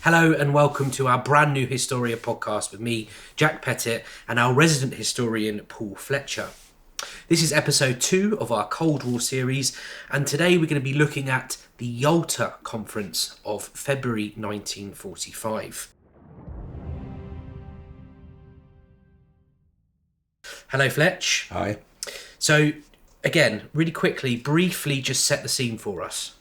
Hello and welcome to our brand new Historia podcast with me, Jack Pettit, and our resident historian, Paul Fletcher. This is episode 2 of our Cold War series, and today we're going to be looking at the Yalta Conference of February 1945. Hello, Fletch. Hi. So, again, really quickly, briefly just set the scene for us.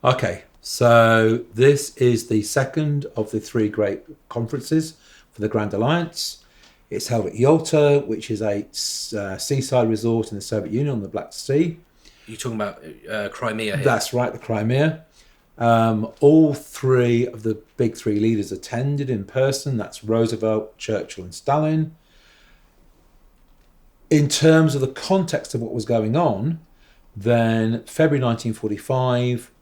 Okay, so this is the second of the three great conferences for the Grand Alliance. It's held at Yalta, which is a seaside resort in the Soviet Union on the Black Sea. You're talking about Crimea here. That's right, the Crimea. All three of the big three leaders attended in person. That's Roosevelt, Churchill and Stalin. In terms of the context of what was going on, then February 1945,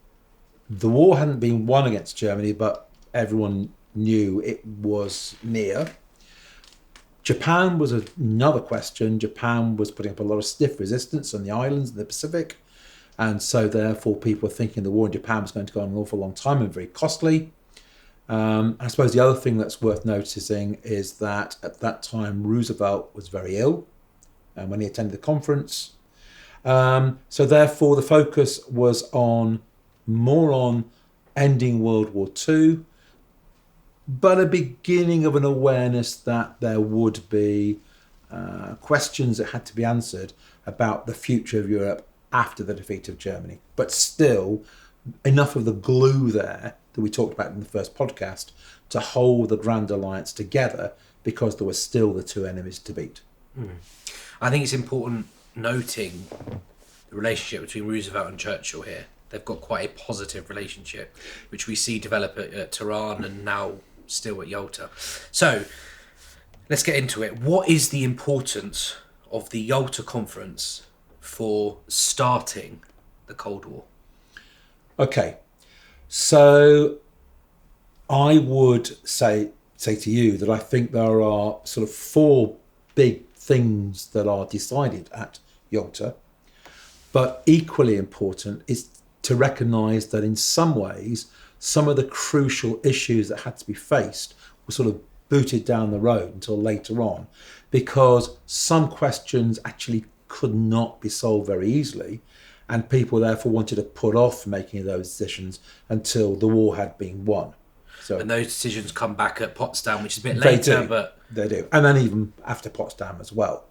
the war hadn't been won against Germany, but everyone knew it was near. Japan was another question. Japan was putting up a lot of stiff resistance on the islands in the Pacific, and so therefore people were thinking the war in Japan was going to go on an awful long time and very costly. I suppose the other thing that's worth noticing is that at that time Roosevelt was very ill when he attended the conference. So therefore the focus was more on ending World War II, but a beginning of an awareness that there would be questions that had to be answered about the future of Europe after the defeat of Germany. But still, enough of the glue there that we talked about in the first podcast to hold the Grand Alliance together, because there were still the two enemies to beat. I think it's important noting the relationship between Roosevelt and Churchill here. They've got quite a positive relationship, which we see develop at Tehran and now still at Yalta. So, let's get into it. What is the importance of the Yalta Conference for starting the Cold War? Okay, so I would say to you that I think there are sort of four big things that are decided at Yalta, but equally important is to recognise that in some ways, some of the crucial issues that had to be faced were sort of booted down the road until later on, because some questions actually could not be solved very easily, and people therefore wanted to put off making those decisions until the war had been won. So, and those decisions come back at Potsdam, which is a bit later, but they do, and then even after Potsdam as well.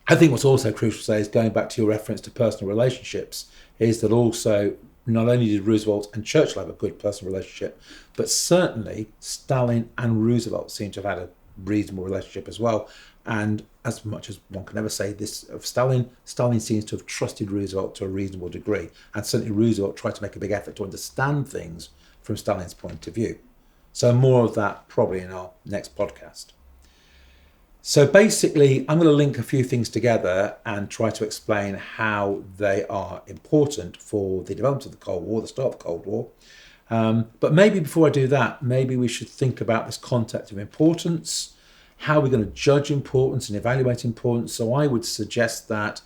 I think what's also crucial to say is, going back to your reference to personal relationships, is that also not only did Roosevelt and Churchill have a good personal relationship, but certainly Stalin and Roosevelt seem to have had a reasonable relationship as well. And as much as one can ever say this of Stalin, Stalin seems to have trusted Roosevelt to a reasonable degree. And certainly Roosevelt tried to make a big effort to understand things from Stalin's point of view. So more of that probably in our next podcast. So basically, I'm going to link a few things together and try to explain how they are important for the development of the Cold War, the start of the Cold War. But maybe before I do that, maybe we should think about this concept of importance, how we're going to judge importance and evaluate importance. So I would suggest that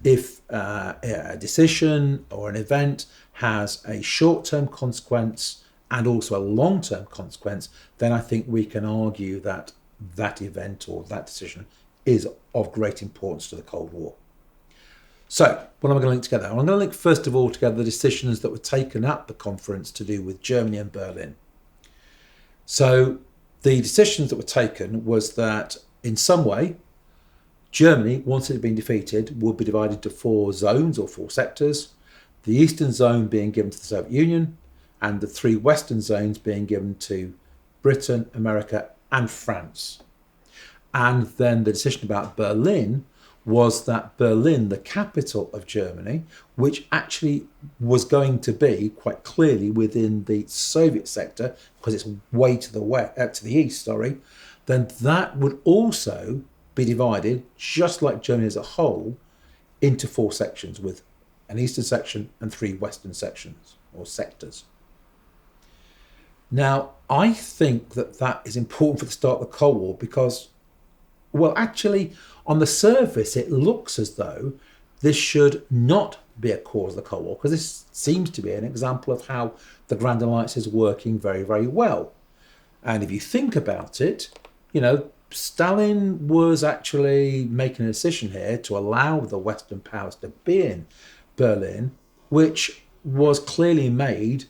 if a decision or an event has a short-term consequence and also a long-term consequence, then I think we can argue that that event or that decision is of great importance to the Cold War. So, what am I going to link together? I'm going to link first of all together the decisions that were taken at the conference to do with Germany and Berlin. So, the decisions that were taken was that in some way, Germany, once it had been defeated, would be divided into 4 zones or 4 sectors, the eastern zone being given to the Soviet Union, and the 3 western zones being given to Britain, America, and France. And then the decision about Berlin was that Berlin, the capital of Germany, which actually was going to be quite clearly within the Soviet sector because it's way to the east, then that would also be divided, just like Germany as a whole, into 4 sections, with an eastern section and 3 western sections or sectors. Now, I think that is important for the start of the Cold War because, well, actually, on the surface, it looks as though this should not be a cause of the Cold War, because this seems to be an example of how the Grand Alliance is working very, very well. And if you think about it, Stalin was actually making a decision here to allow the Western powers to be in Berlin, which was clearly made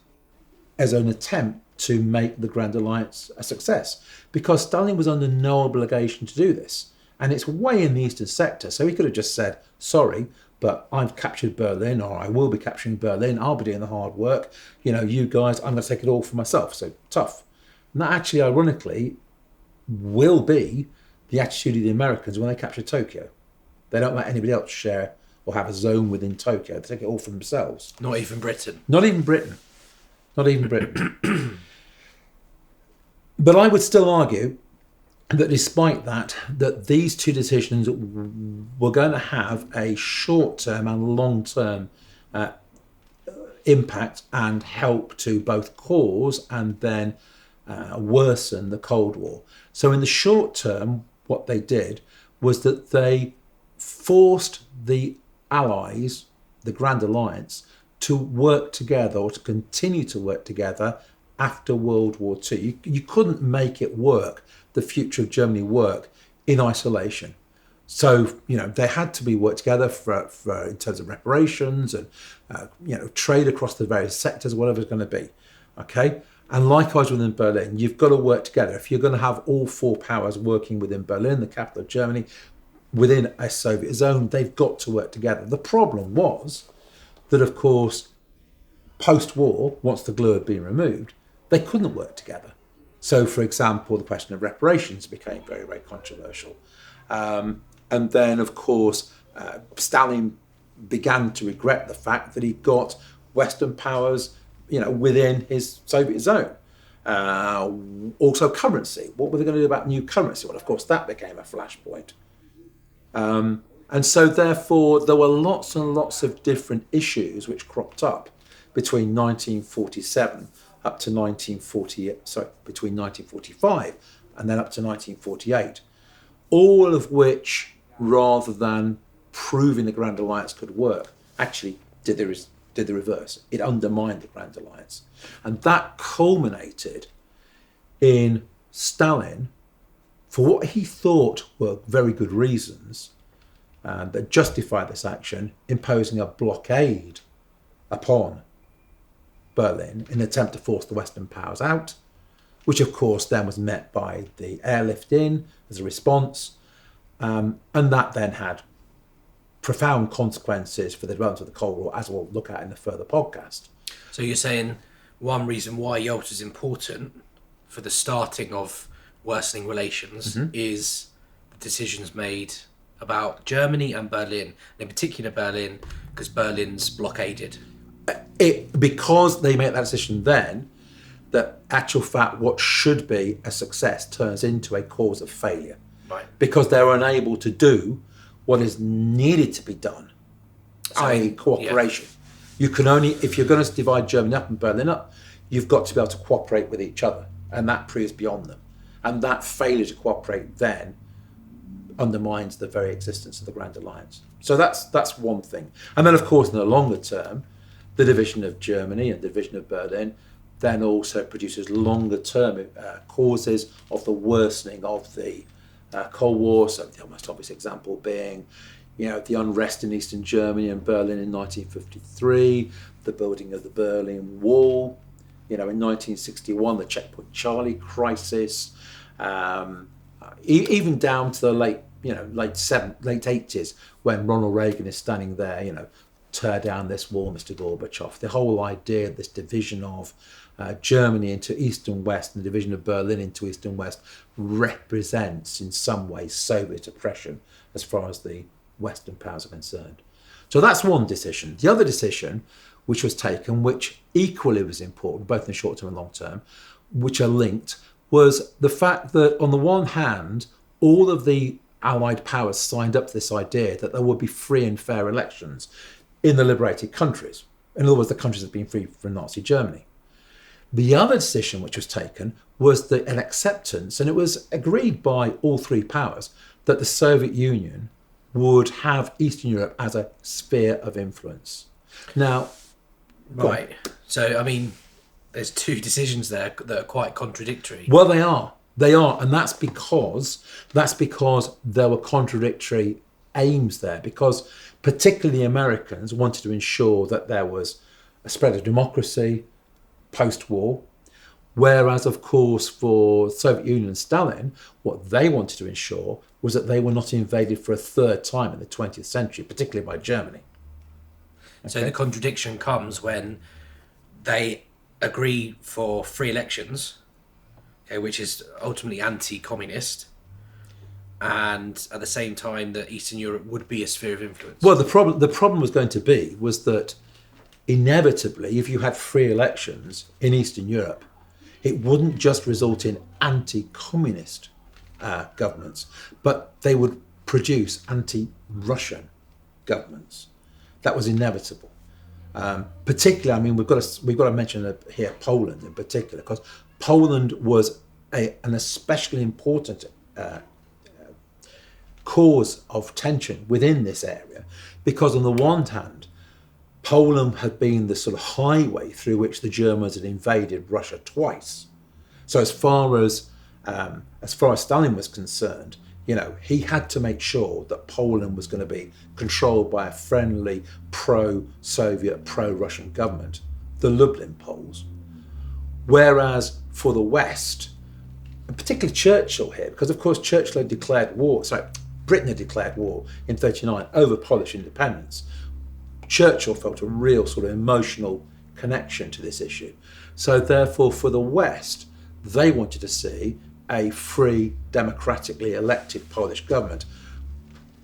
as an attempt to make the Grand Alliance a success, because Stalin was under no obligation to do this. And it's way in the eastern sector, so he could have just said, sorry, but I've captured Berlin, or I will be capturing Berlin, I'll be doing the hard work, you guys, I'm going to take it all for myself, so tough. And that actually, ironically, will be the attitude of the Americans when they capture Tokyo. They don't let anybody else share or have a zone within Tokyo. They take it all for themselves. Not even Britain. Not even Britain. Not even Britain. But I would still argue that despite that these two decisions were going to have a short-term and long-term impact and help to both cause and then worsen the Cold War. So in the short term, what they did was that they forced the Allies, the Grand Alliance, to work together or to continue to work together after World War II. You couldn't make it work, the future of Germany work, in isolation. So, they had to be worked together for in terms of reparations and, trade across the various sectors, whatever it's going to be. Okay? And likewise within Berlin, you've got to work together. If you're going to have all four powers working within Berlin, the capital of Germany, within a Soviet zone, they've got to work together. The problem was that, of course, post-war, once the glue had been removed, they couldn't work together. So, for example, the question of reparations became very, very controversial. And then, of course, Stalin began to regret the fact that he got Western powers, within his Soviet zone. Also currency. What were they going to do about new currency? Well, of course, that became a flashpoint. And so, therefore, there were lots and lots of different issues which cropped up between 1947 up to between 1945 and then up to 1948, all of which, rather than proving the Grand Alliance could work, actually did the reverse. It undermined the Grand Alliance. And that culminated in Stalin, for what he thought were very good reasons that justified this action, imposing a blockade upon Berlin in an attempt to force the Western powers out, which of course then was met by the airlift in as a response, and that then had profound consequences for the development of the Cold War, as we'll look at in a further podcast. So you're saying one reason why Yalta is important for the starting of worsening relations is the decisions made about Germany and Berlin, and in particular Berlin, because Berlin's blockaded. Because they make that decision then, that actual fact what should be a success turns into a cause of failure. Right. Because they're unable to do what is needed to be done, i.e. cooperation. Yeah. You can only, if you're going to divide Germany up and Berlin up, you've got to be able to cooperate with each other, and that proves beyond them. And that failure to cooperate then undermines the very existence of the Grand Alliance. So that's one thing. And then, of course, in the longer term, the division of Germany and the division of Berlin then also produces longer term causes of the worsening of the Cold War. So the most obvious example being, the unrest in Eastern Germany and Berlin in 1953, the building of the Berlin Wall, in 1961, the Checkpoint Charlie crisis, even down to the late 80s, when Ronald Reagan is standing there, tear down this wall, Mr. Gorbachev. The whole idea of this division of Germany into East and West and the division of Berlin into East and West represents in some ways Soviet oppression as far as the Western powers are concerned. So that's one decision. The other decision which was taken, which equally was important, both in the short term and long term, which are linked, was the fact that on the one hand, all of the Allied powers signed up to this idea that there would be free and fair elections in the liberated countries. In other words, the countries that had been free from Nazi Germany. The other decision which was taken was an acceptance, and it was agreed by all three powers, that the Soviet Union would have Eastern Europe as a sphere of influence. Now, go on. Right. So, I mean, there's two decisions there that are quite contradictory. Well, they are, and that's because there were contradictory aims there. Because particularly the Americans wanted to ensure that there was a spread of democracy post-war, whereas, of course, for the Soviet Union and Stalin, what they wanted to ensure was that they were not invaded for a third time in the 20th century, particularly by Germany. So the contradiction comes when they agree for free elections, okay, which is ultimately anti-communist, and at the same time that Eastern Europe would be a sphere of influence. Well, the problem was going to be was that inevitably, if you had free elections in Eastern Europe, it wouldn't just result in anti-communist governments, but they would produce anti-Russian governments. That was inevitable. Particularly, I mean, we've got to mention here Poland in particular, because Poland was an especially important cause of tension within this area, because on the one hand, Poland had been the sort of highway through which the Germans had invaded Russia twice. So as far as Stalin was concerned, he had to make sure that Poland was going to be controlled by a friendly, pro-Soviet, pro-Russian government, the Lublin Poles. Whereas for the West, and particularly Churchill here, because of course Britain had declared war in 1939 over Polish independence. Churchill felt a real sort of emotional connection to this issue. So therefore, for the West, they wanted to see a free, democratically elected Polish government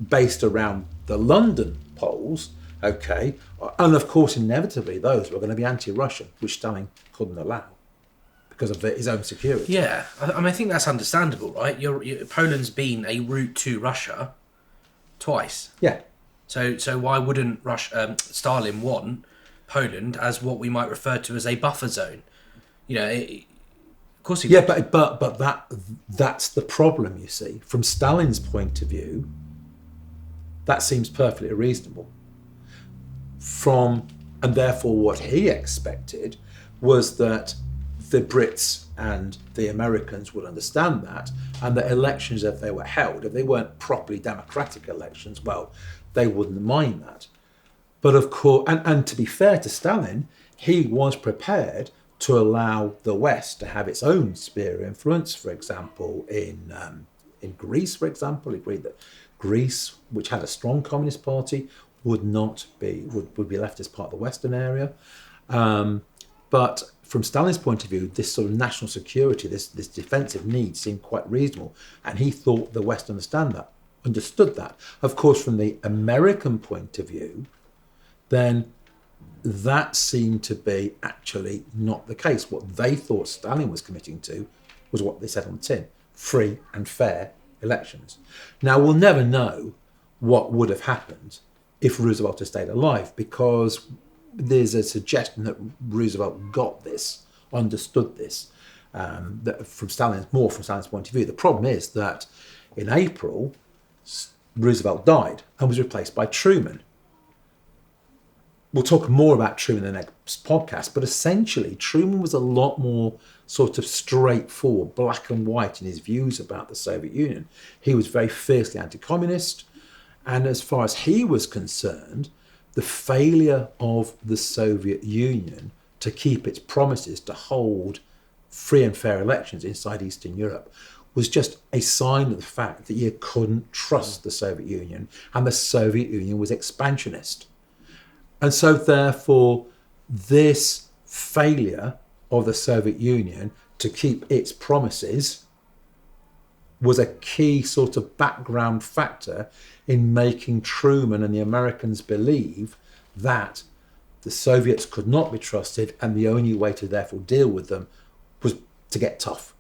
based around the London Poles, okay, and of course, inevitably, those were going to be anti-Russian, which Stalin couldn't allow because of his own security. Yeah, I mean, I think that's understandable, right? Poland's been a route to Russia twice. Yeah. So why wouldn't Stalin want Poland as what we might refer to as a buffer zone? Of course he would. But that's the problem, you see. From Stalin's point of view, that seems perfectly reasonable. And therefore what he expected was that the Brits and the Americans would understand that, and that elections, if they were held, if they weren't properly democratic elections, well, they wouldn't mind that. But of course, and to be fair to Stalin, he was prepared to allow the West to have its own sphere of influence. For example, in Greece, for example, he agreed that Greece, which had a strong communist party, would be left as part of the Western area. But from Stalin's point of view, this sort of national security, this defensive need seemed quite reasonable, and he thought the West understood that. Of course, from the American point of view, then that seemed to be actually not the case. What they thought Stalin was committing to was what they said on the tin: free and fair elections. Now, we'll never know what would have happened if Roosevelt had stayed alive, because there's a suggestion that Roosevelt got this, understood this, that from Stalin's point of view. The problem is that in April, Roosevelt died and was replaced by Truman. We'll talk more about Truman in the next podcast, but essentially Truman was a lot more sort of straightforward, black and white in his views about the Soviet Union. He was very fiercely anti-communist, and as far as he was concerned, the failure of the Soviet Union to keep its promises to hold free and fair elections inside Eastern Europe was just a sign of the fact that you couldn't trust the Soviet Union, and the Soviet Union was expansionist. And so therefore, this failure of the Soviet Union to keep its promises was a key sort of background factor in making Truman and the Americans believe that the Soviets could not be trusted, and the only way to therefore deal with them was to get tough.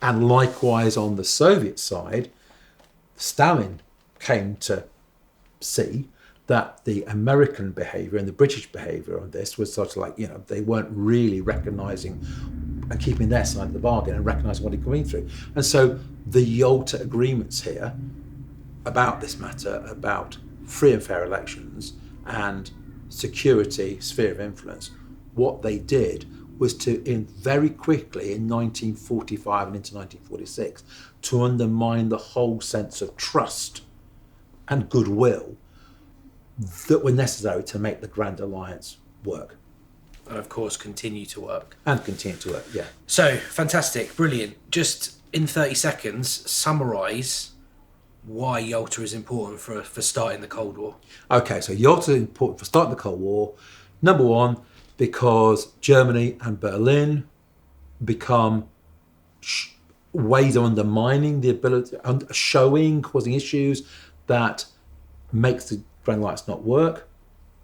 And likewise on the Soviet side, Stalin came to see that the American behaviour and the British behaviour on this was sort of like, they weren't really recognising and keeping their side of the bargain and recognising what he'd gone through. And so the Yalta agreements here about this matter, about free and fair elections, and security sphere of influence, what they did was to, in very quickly in 1945 and into 1946, to undermine the whole sense of trust and goodwill that were necessary to make the Grand Alliance work. And of course, continue to work. And continue to work, yeah. So, fantastic, brilliant. Just in 30 seconds, summarise why Yalta is important for starting the Cold War. Okay, so Yalta is important for starting the Cold War. Number one, because Germany and Berlin become ways of undermining the ability, causing issues that makes the Grand Alliance not work.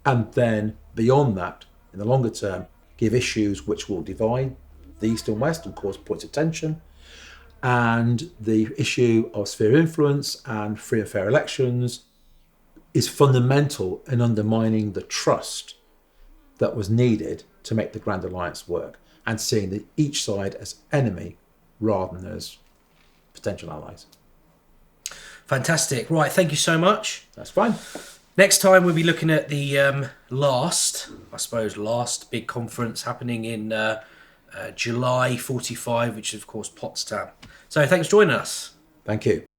And then beyond that, in the longer term, give issues which will divide the East and West and cause points of tension. And the issue of sphere of influence and free and fair elections is fundamental in undermining the trust that was needed to make the Grand Alliance work, and seeing each side as enemy rather than as potential allies. Fantastic. Right, thank you so much. That's fine. Next time we'll be looking at the last big conference happening in July 45, which is of course Potsdam. So thanks for joining us. Thank you.